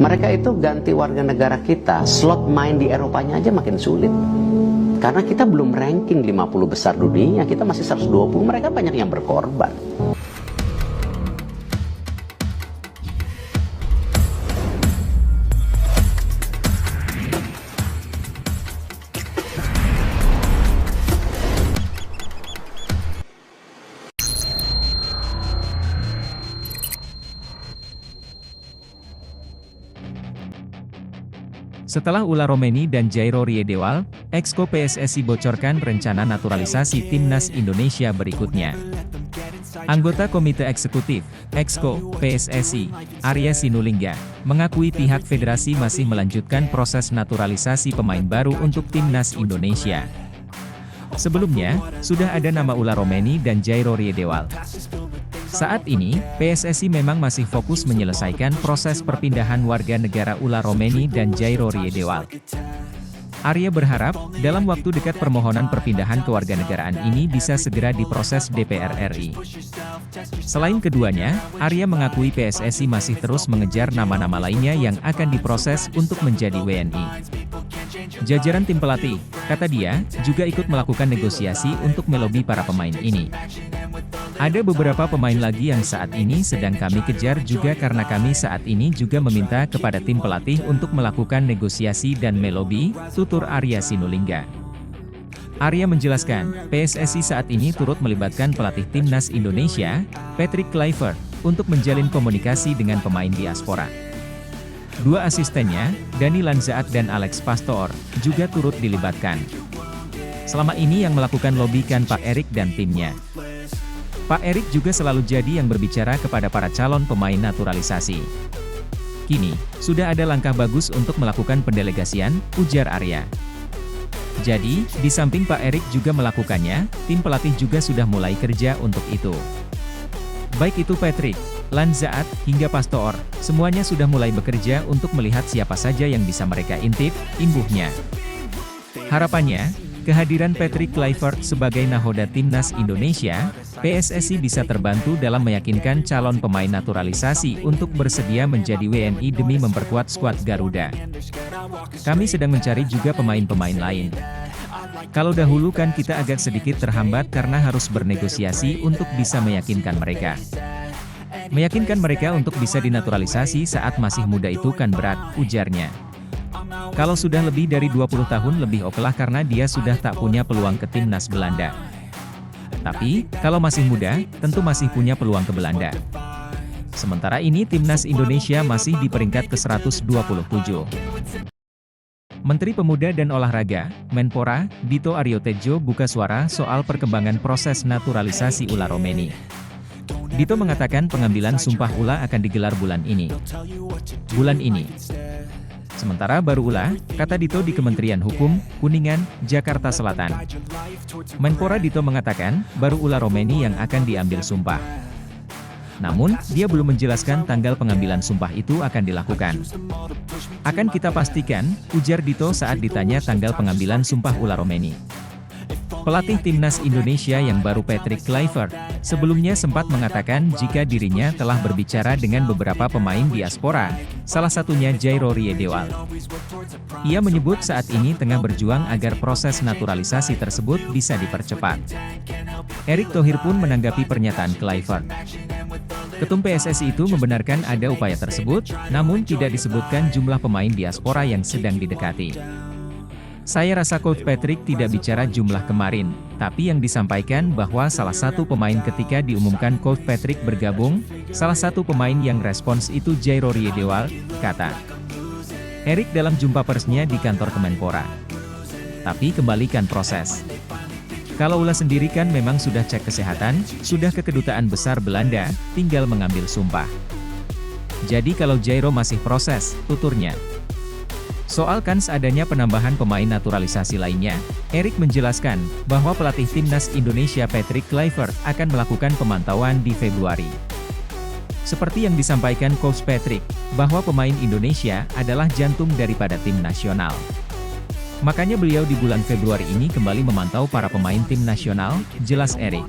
Mereka itu ganti warga negara kita, slot main di Eropanya aja makin sulit. Karena kita belum ranking 50 besar dunia, kita masih 120, mereka banyak yang berkorban. Setelah Ula Romeni dan Jairo Riedewald, Exco PSSI bocorkan rencana naturalisasi Timnas Indonesia berikutnya. Anggota Komite Eksekutif, Exco, PSSI, Arya Sinulinga, mengakui pihak federasi masih melanjutkan proses naturalisasi pemain baru untuk Timnas Indonesia. Sebelumnya, sudah ada nama Ula Romeni dan Jairo Riedewald. Saat ini, PSSI memang masih fokus menyelesaikan proses perpindahan warga negara Ula Romeni dan Jairo Riedewald. Arya berharap, dalam waktu dekat permohonan perpindahan kewarganegaraan ini bisa segera diproses DPR RI. Selain keduanya, Arya mengakui PSSI masih terus mengejar nama-nama lainnya yang akan diproses untuk menjadi WNI. Jajaran tim pelatih, kata dia, juga ikut melakukan negosiasi untuk melobi para pemain ini. Ada beberapa pemain lagi yang saat ini sedang kami kejar juga karena kami saat ini juga meminta kepada tim pelatih untuk melakukan negosiasi dan melobi, tutur Arya Sinulinga. Arya menjelaskan, PSSI saat ini turut melibatkan pelatih Timnas Indonesia, Patrick Kluivert, untuk menjalin komunikasi dengan pemain diaspora. Dua asistennya, Dani Lanzaat dan Alex Pastor, juga turut dilibatkan. Selama ini yang melakukan lobby kan Pak Erik dan timnya. Pak Erik juga selalu jadi yang berbicara kepada para calon pemain naturalisasi. Kini, sudah ada langkah bagus untuk melakukan pendelegasian, ujar Arya. Jadi, di samping Pak Erik juga melakukannya, tim pelatih juga sudah mulai kerja untuk itu. Baik itu Patrick, Lanzaat, hingga Pastor, semuanya sudah mulai bekerja untuk melihat siapa saja yang bisa mereka intip, imbuhnya. Harapannya, kehadiran Patrick Kluivert sebagai nahoda Timnas Indonesia, PSSI bisa terbantu dalam meyakinkan calon pemain naturalisasi untuk bersedia menjadi WNI demi memperkuat skuad Garuda. Kami sedang mencari juga pemain-pemain lain. Kalau dahulu kan kita agak sedikit terhambat karena harus bernegosiasi untuk bisa meyakinkan mereka. Meyakinkan mereka untuk bisa dinaturalisasi saat masih muda itu kan berat, ujarnya. Kalau sudah lebih dari 20 tahun lebih okelah karena dia sudah tak punya peluang ke Timnas Belanda. Tapi, kalau masih muda, tentu masih punya peluang ke Belanda. Sementara ini Timnas Indonesia masih di peringkat ke-127. Menteri Pemuda dan Olahraga, Menpora, Dito Aryo Tejo buka suara soal perkembangan proses naturalisasi Ula Romeni. Dito mengatakan pengambilan sumpah Ula akan digelar bulan ini. Sementara baru Ula, kata Dito di Kementerian Hukum, Kuningan, Jakarta Selatan. Menpora Dito mengatakan, baru Ula Romeni yang akan diambil sumpah. Namun, dia belum menjelaskan tanggal pengambilan sumpah itu akan dilakukan. Akan kita pastikan, ujar Dito saat ditanya tanggal pengambilan sumpah Ula Romeni. Pelatih Timnas Indonesia yang baru Patrick Kluivert, sebelumnya sempat mengatakan jika dirinya telah berbicara dengan beberapa pemain diaspora, salah satunya Jairo Riedewald. Ia menyebut saat ini tengah berjuang agar proses naturalisasi tersebut bisa dipercepat. Erick Thohir pun menanggapi pernyataan Kluivert. Ketum PSSI itu membenarkan ada upaya tersebut, namun tidak disebutkan jumlah pemain diaspora yang sedang didekati. Saya rasa Coach Patrick tidak bicara jumlah kemarin, tapi yang disampaikan bahwa salah satu pemain ketika diumumkan Coach Patrick bergabung, salah satu pemain yang respons itu Jairo Riedewald, kata Erick dalam jumpa persnya di kantor Kemenpora. Tapi kembalikan proses. Kalau Ula sendiri kan memang sudah cek kesehatan, sudah ke Kedutaan Besar Belanda, tinggal mengambil sumpah. Jadi kalau Jairo masih proses, tuturnya. Soal kans adanya penambahan pemain naturalisasi lainnya, Erick menjelaskan bahwa pelatih Timnas Indonesia Patrick Kluivert akan melakukan pemantauan di Februari. Seperti yang disampaikan Coach Patrick, bahwa pemain Indonesia adalah jantung daripada tim nasional. Makanya beliau di bulan Februari ini kembali memantau para pemain tim nasional, jelas Erick.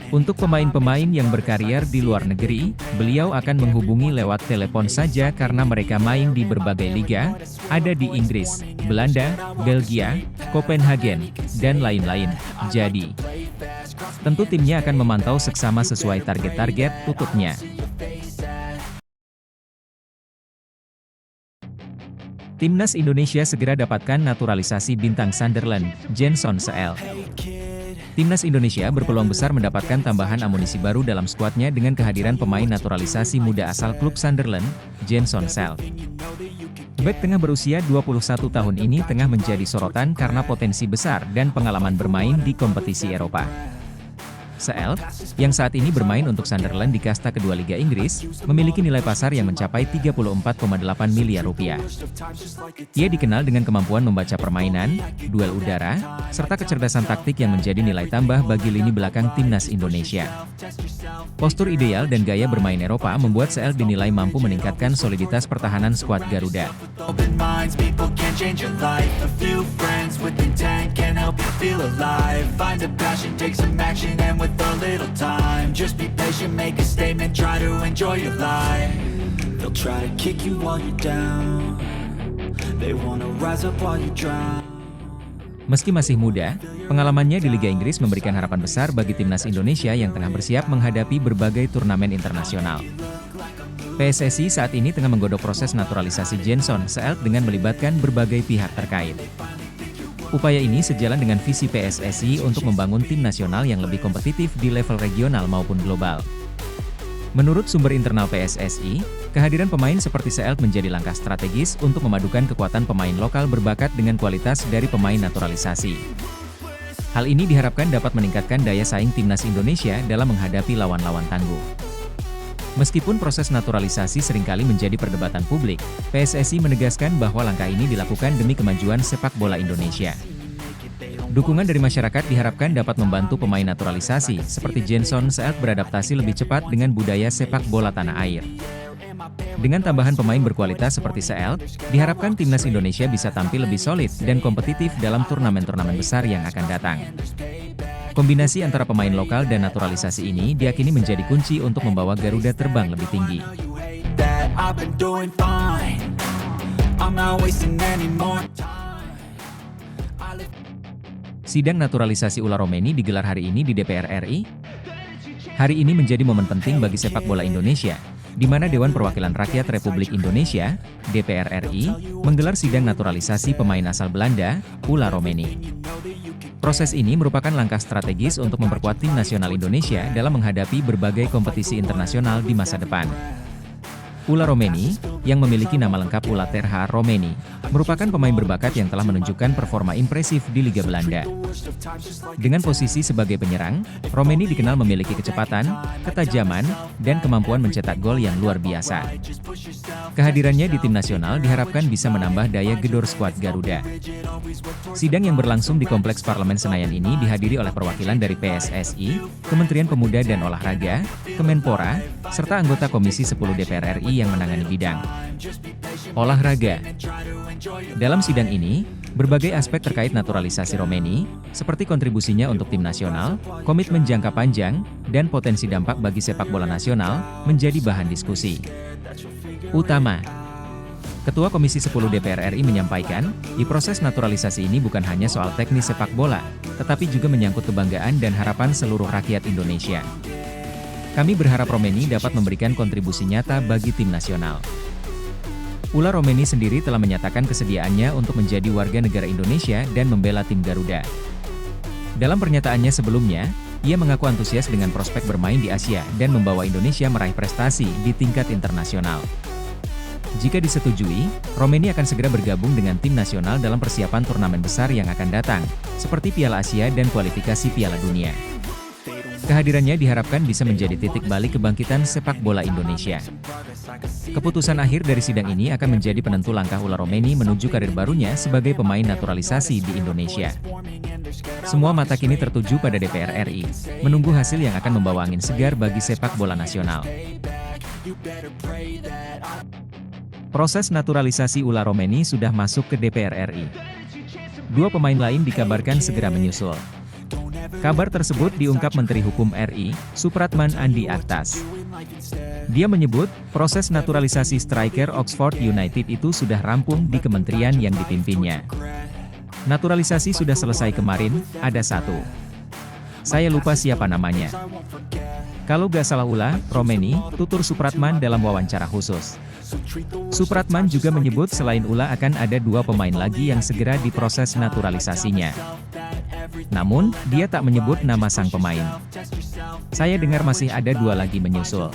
Untuk pemain-pemain yang berkarier di luar negeri, beliau akan menghubungi lewat telepon saja karena mereka main di berbagai liga, ada di Inggris, Belanda, Belgia, Copenhagen, dan lain-lain. Jadi, tentu timnya akan memantau seksama sesuai target-target tutupnya. Timnas Indonesia segera dapatkan naturalisasi bintang Sunderland, Jenson Seel. Timnas Indonesia berpeluang besar mendapatkan tambahan amunisi baru dalam skuadnya dengan kehadiran pemain naturalisasi muda asal klub Sunderland, Jenson Seel. Bek tengah berusia 21 tahun ini tengah menjadi sorotan karena potensi besar dan pengalaman bermain di kompetisi Eropa. Seel, yang saat ini bermain untuk Sunderland di kasta kedua Liga Inggris, memiliki nilai pasar yang mencapai 34,8 miliar rupiah. Ia dikenal dengan kemampuan membaca permainan, duel udara, serta kecerdasan taktik yang menjadi nilai tambah bagi lini belakang timnas Indonesia. Postur ideal dan gaya bermain Eropa membuat Seel dinilai mampu meningkatkan soliditas pertahanan skuad Garuda. With a little time, just be patient, make a statement, try to enjoy your life. They'll try to kick you while you're down. They wanna rise up while you drown. Meski masih muda, pengalamannya di Liga Inggris memberikan harapan besar bagi timnas Indonesia yang tengah bersiap menghadapi berbagai turnamen internasional. PSSI saat ini tengah menggodok proses naturalisasi Jenson Seel dengan melibatkan berbagai pihak terkait. Upaya ini sejalan dengan visi PSSI untuk membangun tim nasional yang lebih kompetitif di level regional maupun global. Menurut sumber internal PSSI, kehadiran pemain seperti Seel menjadi langkah strategis untuk memadukan kekuatan pemain lokal berbakat dengan kualitas dari pemain naturalisasi. Hal ini diharapkan dapat meningkatkan daya saing timnas Indonesia dalam menghadapi lawan-lawan tangguh. Meskipun proses naturalisasi seringkali menjadi perdebatan publik, PSSI menegaskan bahwa langkah ini dilakukan demi kemajuan sepak bola Indonesia. Dukungan dari masyarakat diharapkan dapat membantu pemain naturalisasi seperti Jenson Seel beradaptasi lebih cepat dengan budaya sepak bola tanah air. Dengan tambahan pemain berkualitas seperti Seel, diharapkan timnas Indonesia bisa tampil lebih solid dan kompetitif dalam turnamen-turnamen besar yang akan datang. Kombinasi antara pemain lokal dan naturalisasi ini diyakini menjadi kunci untuk membawa Garuda terbang lebih tinggi. Sidang naturalisasi Ula Romeni digelar hari ini di DPR RI. Hari ini menjadi momen penting bagi sepak bola Indonesia, di mana Dewan Perwakilan Rakyat Republik Indonesia, DPR RI, menggelar sidang naturalisasi pemain asal Belanda, Ula Romeni. Proses ini merupakan langkah strategis untuk memperkuat tim nasional Indonesia dalam menghadapi berbagai kompetisi internasional di masa depan. Ula Romeni, yang memiliki nama lengkap Ula Terha Romeni, merupakan pemain berbakat yang telah menunjukkan performa impresif di Liga Belanda. Dengan posisi sebagai penyerang, Romeni dikenal memiliki kecepatan, ketajaman, dan kemampuan mencetak gol yang luar biasa. Kehadirannya di tim nasional diharapkan bisa menambah daya gedor skuad Garuda. Sidang yang berlangsung di Kompleks Parlemen Senayan ini dihadiri oleh perwakilan dari PSSI, Kementerian Pemuda dan Olahraga, Kemenpora, serta anggota Komisi 10 DPR RI yang menangani bidang olahraga. Dalam sidang ini, berbagai aspek terkait naturalisasi Romeni, seperti kontribusinya untuk tim nasional, komitmen jangka panjang, dan potensi dampak bagi sepak bola nasional, menjadi bahan diskusi utama. Ketua Komisi 10 DPR RI menyampaikan, di proses naturalisasi ini bukan hanya soal teknis sepak bola, tetapi juga menyangkut kebanggaan dan harapan seluruh rakyat Indonesia. Kami berharap Romeni dapat memberikan kontribusi nyata bagi tim nasional. Ula Romeni sendiri telah menyatakan kesediaannya untuk menjadi warga negara Indonesia dan membela tim Garuda. Dalam pernyataannya sebelumnya, ia mengaku antusias dengan prospek bermain di Asia dan membawa Indonesia meraih prestasi di tingkat internasional. Jika disetujui, Romeni akan segera bergabung dengan tim nasional dalam persiapan turnamen besar yang akan datang, seperti Piala Asia dan kualifikasi Piala Dunia. Kehadirannya diharapkan bisa menjadi titik balik kebangkitan sepak bola Indonesia. Keputusan akhir dari sidang ini akan menjadi penentu langkah Ula Romeni menuju karir barunya sebagai pemain naturalisasi di Indonesia. Semua mata kini tertuju pada DPR RI, menunggu hasil yang akan membawa angin segar bagi sepak bola nasional. Proses naturalisasi Ula Romeni sudah masuk ke DPR RI. Dua pemain lain dikabarkan segera menyusul. Kabar tersebut diungkap Menteri Hukum RI, Supratman Andi Aktas. Dia menyebut, proses naturalisasi striker Oxford United itu sudah rampung di kementerian yang dipimpinnya. Naturalisasi sudah selesai kemarin, ada satu. Saya lupa siapa namanya. Kalau gak salah Ula, Romeni, tutur Supratman dalam wawancara khusus. Supratman juga menyebut selain Ula akan ada 2 pemain lagi yang segera diproses naturalisasinya. Namun, dia tak menyebut nama sang pemain. Saya dengar masih ada 2 lagi menyusul.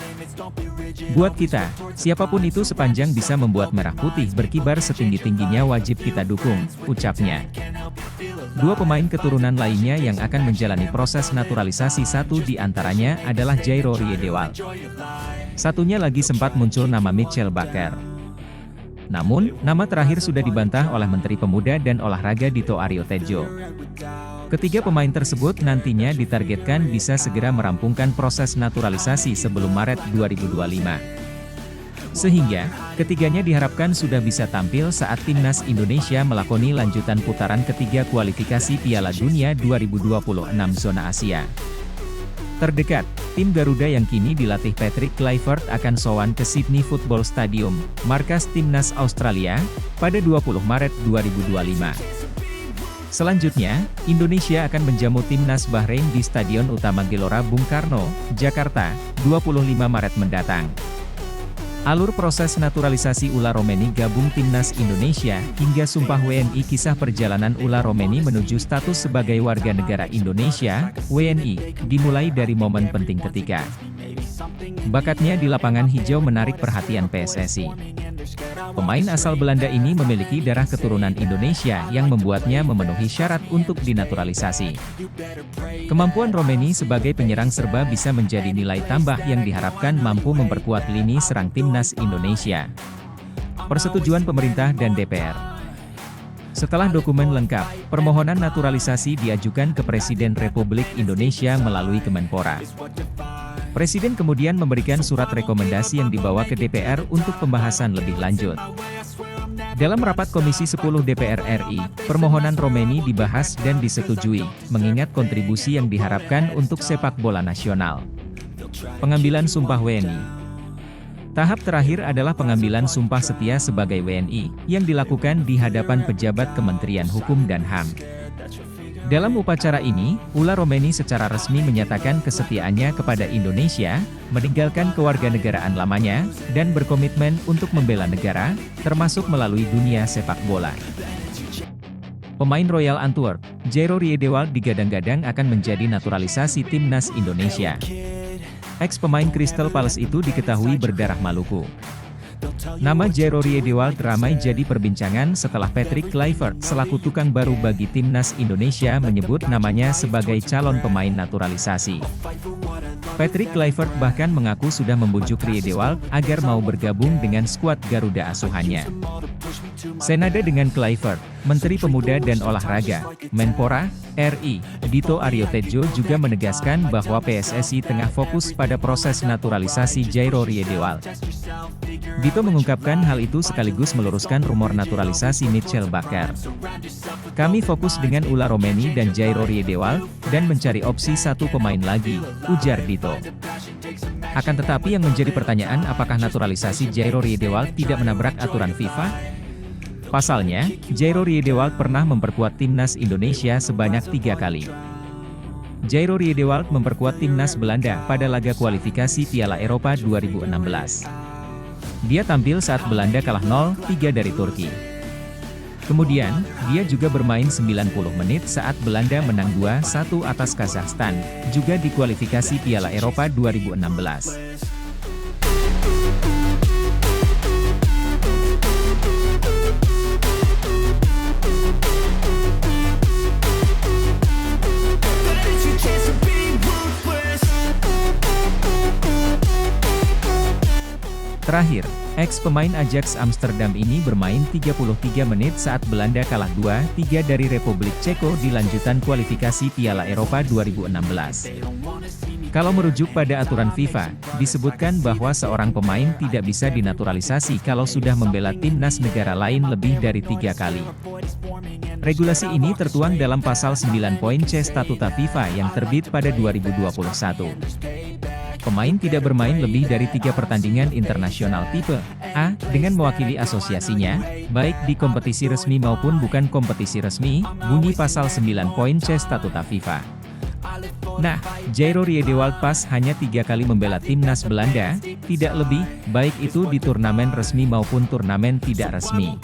Buat kita, siapapun itu sepanjang bisa membuat merah putih berkibar setinggi-tingginya wajib kita dukung, ucapnya. 2 pemain keturunan lainnya yang akan menjalani proses naturalisasi, satu di antaranya adalah Jairo Riedewald. Satunya lagi sempat muncul nama Mitchell Bakker. Namun, nama terakhir sudah dibantah oleh Menteri Pemuda dan Olahraga Dito Aryo Tejo. Ketiga pemain tersebut nantinya ditargetkan bisa segera merampungkan proses naturalisasi sebelum Maret 2025. Sehingga, ketiganya diharapkan sudah bisa tampil saat Timnas Indonesia melakoni lanjutan putaran ketiga kualifikasi Piala Dunia 2026 zona Asia. Terdekat, tim Garuda yang kini dilatih Patrick Kluivert akan sowan ke Sydney Football Stadium, markas Timnas Australia, pada 20 Maret 2025. Selanjutnya, Indonesia akan menjamu Timnas Bahrain di Stadion Utama Gelora Bung Karno, Jakarta, 25 Maret mendatang. Alur proses naturalisasi Ula Romeni gabung Timnas Indonesia, hingga sumpah WNI. Kisah perjalanan Ula Romeni menuju status sebagai warga negara Indonesia, WNI, dimulai dari momen penting ketika bakatnya di lapangan hijau menarik perhatian PSSI. Pemain asal Belanda ini memiliki darah keturunan Indonesia yang membuatnya memenuhi syarat untuk dinaturalisasi. Kemampuan Romeni sebagai penyerang serba bisa menjadi nilai tambah yang diharapkan mampu memperkuat lini serang Timnas Indonesia. Persetujuan pemerintah dan DPR. Setelah dokumen lengkap, permohonan naturalisasi diajukan ke Presiden Republik Indonesia melalui Kemenpora. Presiden kemudian memberikan surat rekomendasi yang dibawa ke DPR untuk pembahasan lebih lanjut. Dalam rapat Komisi 10 DPR RI, permohonan Romeni dibahas dan disetujui, mengingat kontribusi yang diharapkan untuk sepak bola nasional. Pengambilan sumpah WNI. Tahap terakhir adalah pengambilan sumpah setia sebagai WNI, yang dilakukan di hadapan pejabat Kementerian Hukum dan HAM. Dalam upacara ini, Ula Romeni secara resmi menyatakan kesetiaannya kepada Indonesia, meninggalkan kewarganegaraan lamanya, dan berkomitmen untuk membela negara, termasuk melalui dunia sepak bola. Pemain Royal Antwerp, Jairo Riedewald digadang-gadang akan menjadi naturalisasi Timnas Indonesia. Ex-pemain Crystal Palace itu diketahui berdarah Maluku. Nama Jairo Riedewald ramai jadi perbincangan setelah Patrick Kluivert selaku tukang baru bagi Timnas Indonesia menyebut namanya sebagai calon pemain naturalisasi. Patrick Kluivert bahkan mengaku sudah membujuk Riedewald agar mau bergabung dengan skuad Garuda asuhannya. Senada dengan Kluivert, Menteri Pemuda dan Olahraga, Menpora, RI, Dito Aryo Tejo juga menegaskan bahwa PSSI tengah fokus pada proses naturalisasi Jairo Riedewald. Dito mengungkapkan hal itu sekaligus meluruskan rumor naturalisasi Mitchell Bakker. Kami fokus dengan Ula Romeni dan Jairo Riedewald, dan mencari opsi satu pemain lagi, ujar Dito. Akan tetapi yang menjadi pertanyaan apakah naturalisasi Jairo Riedewald tidak menabrak aturan FIFA? Pasalnya, Jairo Riedewald pernah memperkuat Timnas Indonesia sebanyak 3 kali. Jairo Riedewald memperkuat Timnas Belanda pada laga kualifikasi Piala Eropa 2016. Dia tampil saat Belanda kalah 0-3 dari Turki. Kemudian, dia juga bermain 90 menit saat Belanda menang 2-1 atas Kazakhstan, juga di kualifikasi Piala Eropa 2016. Terakhir, ex-pemain Ajax Amsterdam ini bermain 33 menit saat Belanda kalah 2-3 dari Republik Ceko di lanjutan kualifikasi Piala Eropa 2016. Kalau merujuk pada aturan FIFA, disebutkan bahwa seorang pemain tidak bisa dinaturalisasi kalau sudah membela timnas negara lain lebih dari 3 kali. Regulasi ini tertuang dalam pasal 9 poin C Statuta FIFA yang terbit pada 2021. Pemain tidak bermain lebih dari 3 pertandingan internasional tipe A dengan mewakili asosiasinya, baik di kompetisi resmi maupun bukan kompetisi resmi, bunyi pasal 9 poin C Statuta FIFA. Nah, Jairo Riedewald pas hanya 3 kali membela timnas Belanda, tidak lebih, baik itu di turnamen resmi maupun turnamen tidak resmi.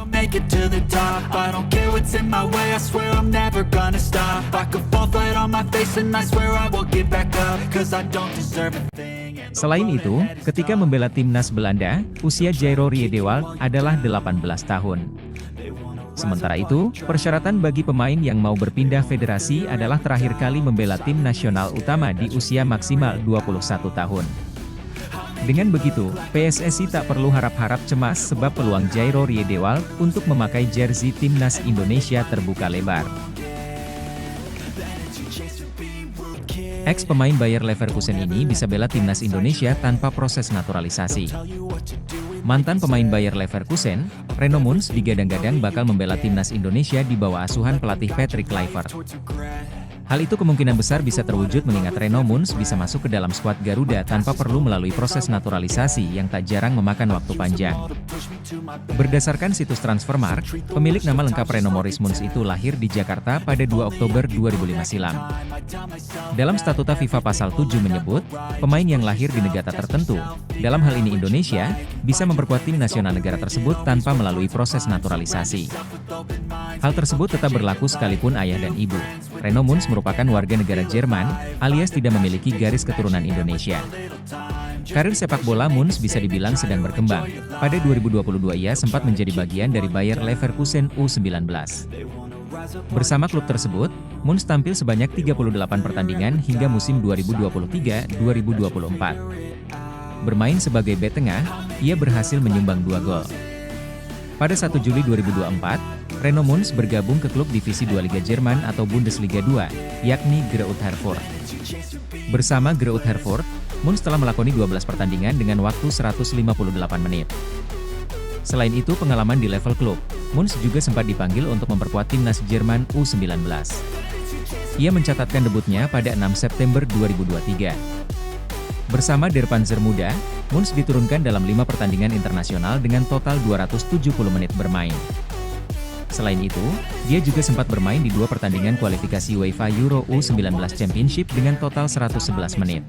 Make it to the top. I don't care what's in my way. I swear I'm never gonna stop. I could fall flat on my face and I swear I will get back up. Cause I don't deserve a thing. Selain itu, ketika membela timnas Belanda, usia Jairo Riedewald adalah 18 tahun. Sementara itu, persyaratan bagi pemain yang mau berpindah federasi adalah terakhir kali membela tim nasional utama di usia maksimal 21 tahun. Dengan begitu, PSSI tak perlu harap-harap cemas sebab peluang Jairo Riedewald untuk memakai jersey timnas Indonesia terbuka lebar. Ex-pemain Bayer Leverkusen ini bisa bela timnas Indonesia tanpa proses naturalisasi. Mantan pemain Bayer Leverkusen, Reno Muns digadang-gadang bakal membela timnas Indonesia di bawah asuhan pelatih Patrick Kluivert. Hal itu kemungkinan besar bisa terwujud mengingat Reno Muns bisa masuk ke dalam skuad Garuda tanpa perlu melalui proses naturalisasi yang tak jarang memakan waktu panjang. Berdasarkan situs Transfermarkt, pemilik nama lengkap Reno Maurice Muns itu lahir di Jakarta pada 2 Oktober 2005 silam. Dalam statuta FIFA pasal 7 menyebut, pemain yang lahir di negara tertentu, dalam hal ini Indonesia, bisa memperkuat tim nasional negara tersebut tanpa melalui proses naturalisasi. Hal tersebut tetap berlaku sekalipun ayah dan ibu. Reno Muns merupakan warga negara Jerman, alias tidak memiliki garis keturunan Indonesia. Karir sepak bola Muns bisa dibilang sedang berkembang. Pada 2022 ia sempat menjadi bagian dari Bayer Leverkusen U19. Bersama klub tersebut, Muns tampil sebanyak 38 pertandingan hingga musim 2023-2024. Bermain sebagai bek tengah, ia berhasil menyumbang 2 gol. Pada 1 Juli 2024, Reno Muns bergabung ke klub divisi 2 Liga Jerman atau Bundesliga 2, yakni Greuther Fürth. Bersama Greuther Fürth, Muns telah melakoni 12 pertandingan dengan waktu 158 menit. Selain itu pengalaman di level klub, Muns juga sempat dipanggil untuk memperkuat timnas Jerman U19. Ia mencatatkan debutnya pada 6 September 2023. Bersama Der Panzer Muda, Muns diturunkan dalam 5 pertandingan internasional dengan total 270 menit bermain. Selain itu, dia juga sempat bermain di 2 pertandingan kualifikasi UEFA Euro U19 Championship dengan total 111 menit.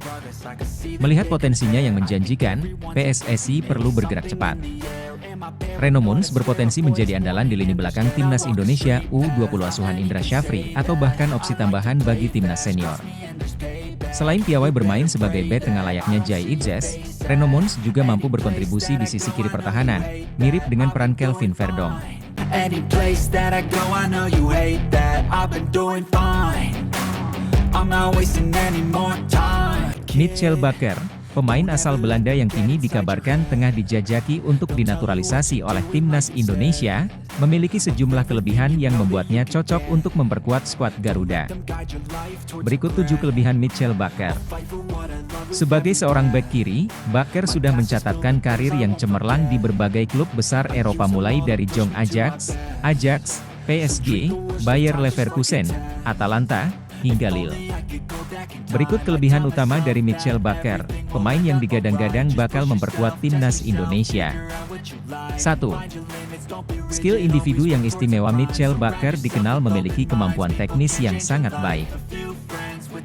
Melihat potensinya yang menjanjikan, PSSI perlu bergerak cepat. Reno Muns berpotensi menjadi andalan di lini belakang timnas Indonesia U20 asuhan Indra Syafri atau bahkan opsi tambahan bagi timnas senior. Selain piawai bermain sebagai bek tengah layaknya Jai Itzes, Reno Muns juga mampu berkontribusi di sisi kiri pertahanan, mirip dengan peran Kelvin Verdong. Any place that I go, I know you hate that. I've been doing fine. I'm not wasting any more time. Mitchell Bakker, pemain asal Belanda yang kini dikabarkan tengah dijajaki untuk dinaturalisasi oleh timnas Indonesia, memiliki sejumlah kelebihan yang membuatnya cocok untuk memperkuat skuad Garuda. Berikut 7 kelebihan Mitchell Bakker. Sebagai seorang bek kiri, Bakker sudah mencatatkan karir yang cemerlang di berbagai klub besar Eropa mulai dari Jong Ajax, PSG, Bayer Leverkusen, Atalanta, hingga Lille. Berikut kelebihan utama dari Mitchell Bakker, pemain yang digadang-gadang bakal memperkuat timnas Indonesia. 1. Skill individu yang istimewa. Mitchell Bakker dikenal memiliki kemampuan teknis yang sangat baik.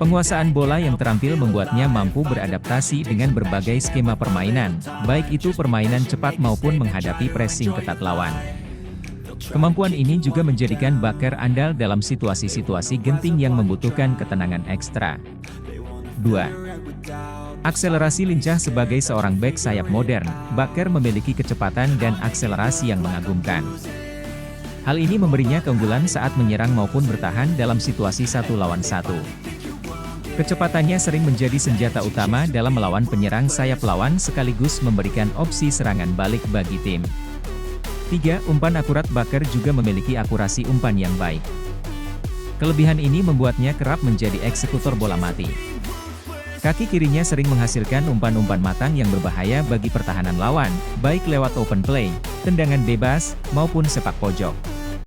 Penguasaan bola yang terampil membuatnya mampu beradaptasi dengan berbagai skema permainan, baik itu permainan cepat maupun menghadapi pressing ketat lawan. Kemampuan ini juga menjadikan Bakker andal dalam situasi-situasi genting yang membutuhkan ketenangan ekstra. 2. Akselerasi lincah. Sebagai seorang bek sayap modern, Bakker memiliki kecepatan dan akselerasi yang mengagumkan. Hal ini memberinya keunggulan saat menyerang maupun bertahan dalam situasi 1 lawan 1. Kecepatannya sering menjadi senjata utama dalam melawan penyerang sayap lawan sekaligus memberikan opsi serangan balik bagi tim. 3. Umpan akurat. Bakker juga memiliki akurasi umpan yang baik. Kelebihan ini membuatnya kerap menjadi eksekutor bola mati. Kaki kirinya sering menghasilkan umpan-umpan matang yang berbahaya bagi pertahanan lawan, baik lewat open play, tendangan bebas, maupun sepak pojok.